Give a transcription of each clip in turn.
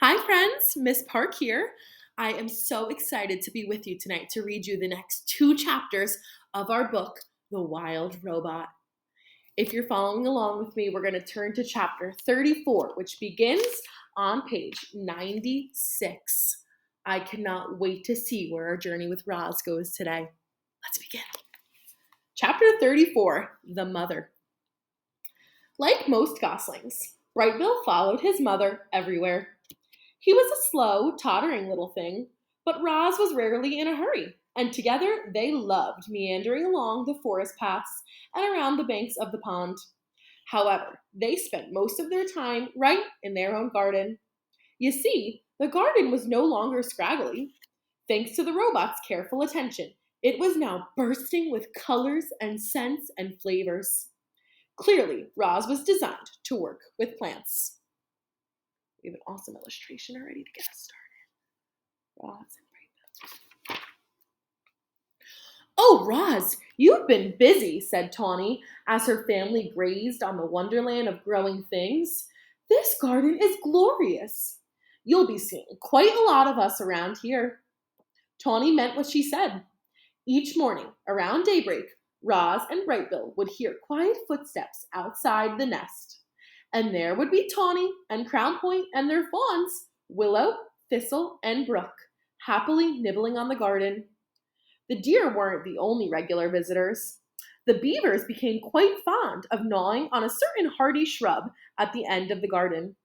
Hi, friends. Miss Park here. I am so excited to be with you tonight to read you the next two chapters of our book, The Wild Robot. If you're following along with me, we're going to turn to chapter 34, which begins on page 96. I cannot wait to see where our journey with Roz goes today. Let's begin. Chapter 34, The Mother. Like most goslings, Brightbill followed his mother everywhere. He was a slow, tottering little thing, but Roz was rarely in a hurry, and together they loved meandering along the forest paths and around the banks of the pond. However, they spent most of their time right in their own garden. You see, the garden was no longer scraggly. Thanks to the robot's careful attention, it was now bursting with colors and scents and flavors. Clearly, Roz was designed to work with plants. We have an awesome illustration already to get us started. Roz and Rainbow. Oh, Roz, you've been busy, said Tawny as her family grazed on the wonderland of growing things. This garden is glorious. You'll be seeing quite a lot of us around here. Tawny meant what she said. Each morning, around daybreak, Roz and Brightbill would hear quiet footsteps outside the nest. And there would be Tawny and Crown Point and their fawns, Willow, Thistle, and Brook, happily nibbling on the garden. The deer weren't the only regular visitors. The beavers became quite fond of gnawing on a certain hardy shrub at the end of the garden.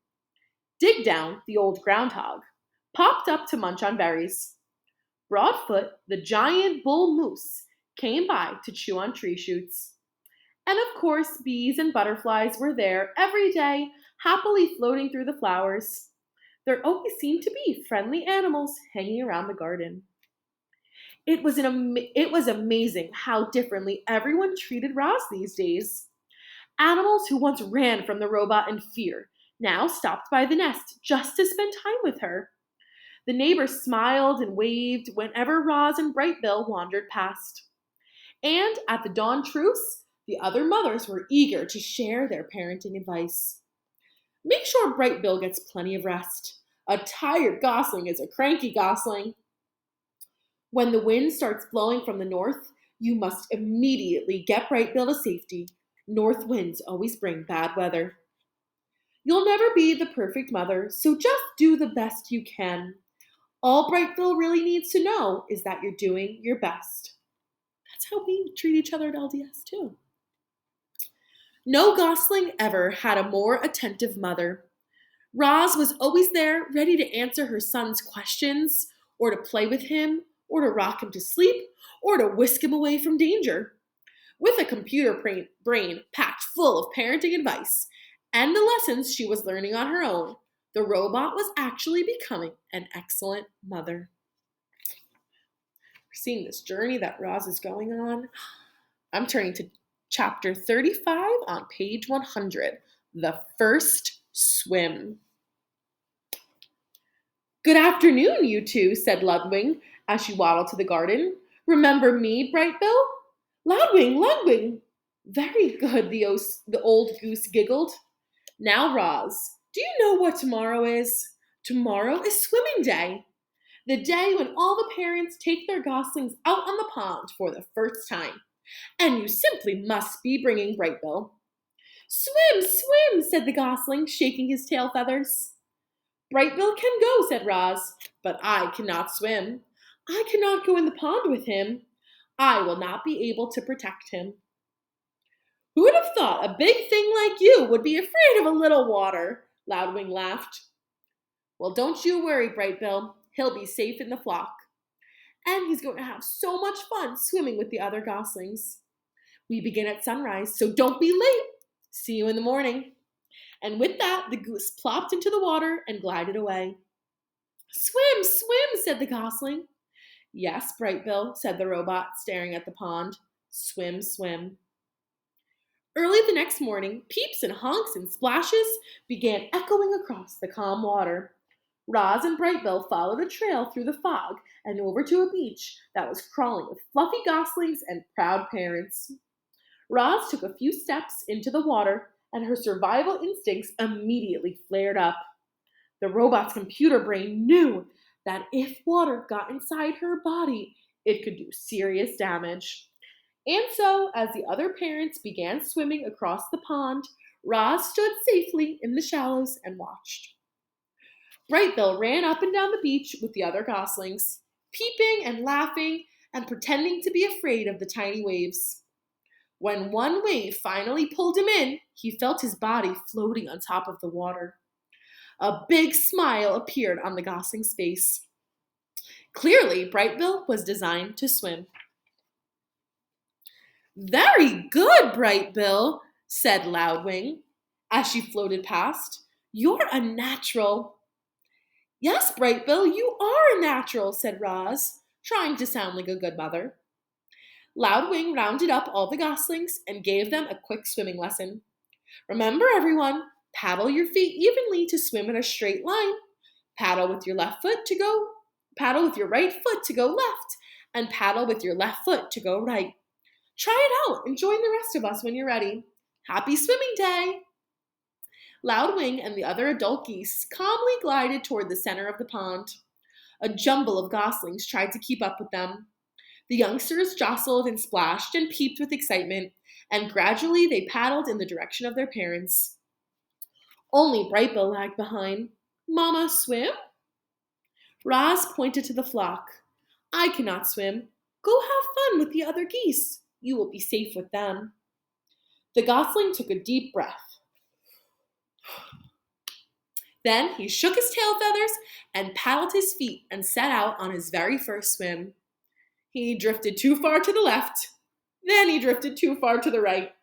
Digdown, the old groundhog, popped up to munch on berries. Broadfoot, the giant bull moose, came by to chew on tree shoots. And of course, bees and butterflies were there every day, happily floating through the flowers. There always seemed to be friendly animals hanging around the garden. It was amazing how differently everyone treated Roz these days. Animals who once ran from the robot in fear now stopped by the nest just to spend time with her. The neighbors smiled and waved whenever Roz and Brightbill wandered past. And at the dawn truce, the other mothers were eager to share their parenting advice. Make sure Brightbill gets plenty of rest. A tired gosling is a cranky gosling. When the wind starts blowing from the north, you must immediately get Brightbill to safety. North winds always bring bad weather. You'll never be the perfect mother, so just do the best you can. All Brightbill really needs to know is that you're doing your best. That's how we treat each other at LDS, too. No gosling ever had a more attentive mother. Roz was always there, ready to answer her son's questions, or to play with him, or to rock him to sleep, or to whisk him away from danger. With a computer brain packed full of parenting advice and the lessons she was learning on her own, the robot was actually becoming an excellent mother. We're seeing this journey that Roz is going on. I'm turning to chapter 35 on page 100, The First Swim. Good afternoon, you two, said Ludwig as she waddled to the garden. Remember me, Brightbill? Ludwig. Very good, the old goose giggled. Now, Roz, do you know what tomorrow is? Tomorrow is swimming day. The day when all the parents take their goslings out on the pond for the first time. And you simply must be bringing Brightbill. Swim, said the gosling, shaking his tail feathers. Brightbill can go, said Roz, but I cannot swim. I cannot go in the pond with him. I will not be able to protect him. Who would have thought a big thing like you would be afraid of a little water? Loudwing laughed. Well, don't you worry, Brightbill. He'll be safe in the flock. And he's going to have so much fun swimming with the other goslings. We begin at sunrise, so don't be late. See you in the morning. And with that, the goose plopped into the water and glided away. Swim, said the gosling. Yes, Brightbill, said the robot, staring at the pond. Swim. Early the next morning, peeps and honks and splashes began echoing across the calm water. Roz and Brightbill followed a trail through the fog and over to a beach that was crawling with fluffy goslings and proud parents. Roz took a few steps into the water and her survival instincts immediately flared up. The robot's computer brain knew that if water got inside her body, it could do serious damage. And so, as the other parents began swimming across the pond, Roz stood safely in the shallows and watched. Brightbill ran up and down the beach with the other goslings, peeping and laughing and pretending to be afraid of the tiny waves. When one wave finally pulled him in, he felt his body floating on top of the water. A big smile appeared on the gosling's face. Clearly, Brightbill was designed to swim. "Very good, Brightbill," said Loudwing as she floated past. "You're a natural." "Yes, Brightbill, you are a natural," said Roz, trying to sound like a good mother. Loudwing rounded up all the goslings and gave them a quick swimming lesson. "Remember, everyone, paddle your feet evenly to swim in a straight line. Paddle with your right foot to go left, and paddle with your left foot to go right. Try it out and join the rest of us when you're ready. Happy swimming day!" Loudwing and the other adult geese calmly glided toward the center of the pond. A jumble of goslings tried to keep up with them. The youngsters jostled and splashed and peeped with excitement, and gradually they paddled in the direction of their parents. Only Brightbill lagged behind. "Mama, swim?" Roz pointed to the flock. "I cannot swim. Go have fun with the other geese. You will be safe with them." The gosling took a deep breath. Then he shook his tail feathers and paddled his feet and set out on his very first swim. He drifted too far to the left. Then he drifted too far to the right.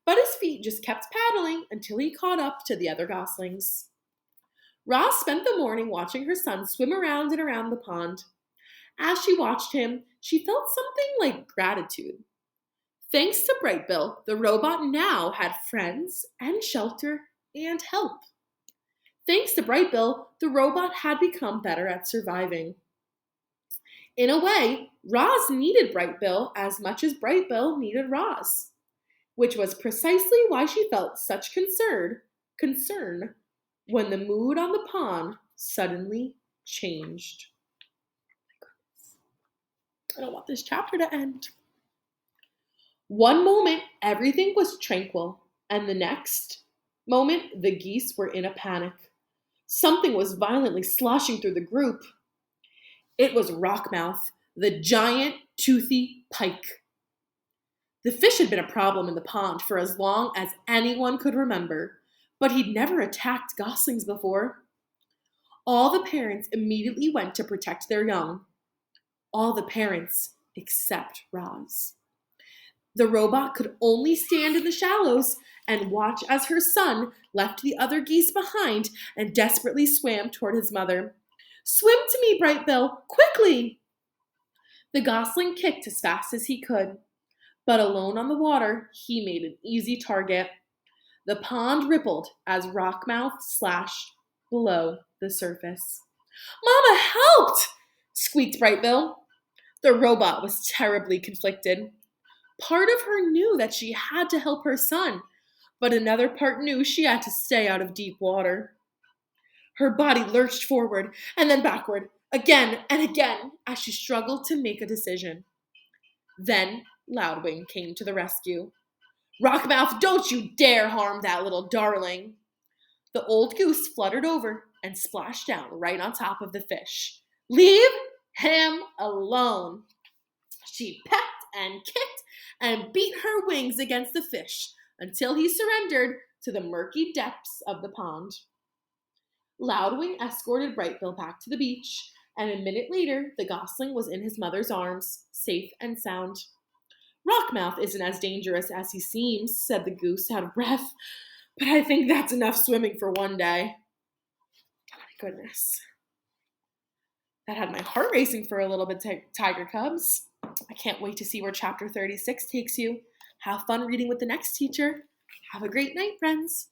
But his feet just kept paddling until he caught up to the other goslings. Roz spent the morning watching her son swim around and around the pond. As she watched him, she felt something like gratitude. Thanks to Brightbill, the robot now had friends and shelter and help. Thanks to Brightbill, the robot had become better at surviving. In a way, Roz needed Brightbill as much as Brightbill needed Roz, which was precisely why she felt such concern when the mood on the pond suddenly changed. I don't want this chapter to end. One moment, everything was tranquil, and the next moment, the geese were in a panic. Something was violently sloshing through the group. It was Rockmouth, the giant, toothy pike. The fish had been a problem in the pond for as long as anyone could remember, but he'd never attacked goslings before. All the parents immediately went to protect their young. All the parents except Roz. The robot could only stand in the shallows and watch as her son left the other geese behind and desperately swam toward his mother. "Swim to me, Brightbill, quickly!" The gosling kicked as fast as he could, but alone on the water, he made an easy target. The pond rippled as Rockmouth slashed below the surface. "Mama, helped!" squeaked Brightbill. The robot was terribly conflicted. Part of her knew that she had to help her son, but another part knew she had to stay out of deep water. Her body lurched forward and then backward, again and again, as she struggled to make a decision. Then Loudwing came to the rescue. "Rockmouth, don't you dare harm that little darling!" The old goose fluttered over and splashed down right on top of the fish. "Leave him alone!" She pecked and kicked and beat her wings against the fish until he surrendered to the murky depths of the pond. Loudwing escorted Brightbill back to the beach, and a minute later, the gosling was in his mother's arms, safe and sound. "Rockmouth isn't as dangerous as he seems," said the goose out of breath, "but I think that's enough swimming for one day." Oh my goodness. That had my heart racing for a little bit, Tiger Cubs. I can't wait to see where chapter 36 takes you. Have fun reading with the next teacher. Have a great night, friends.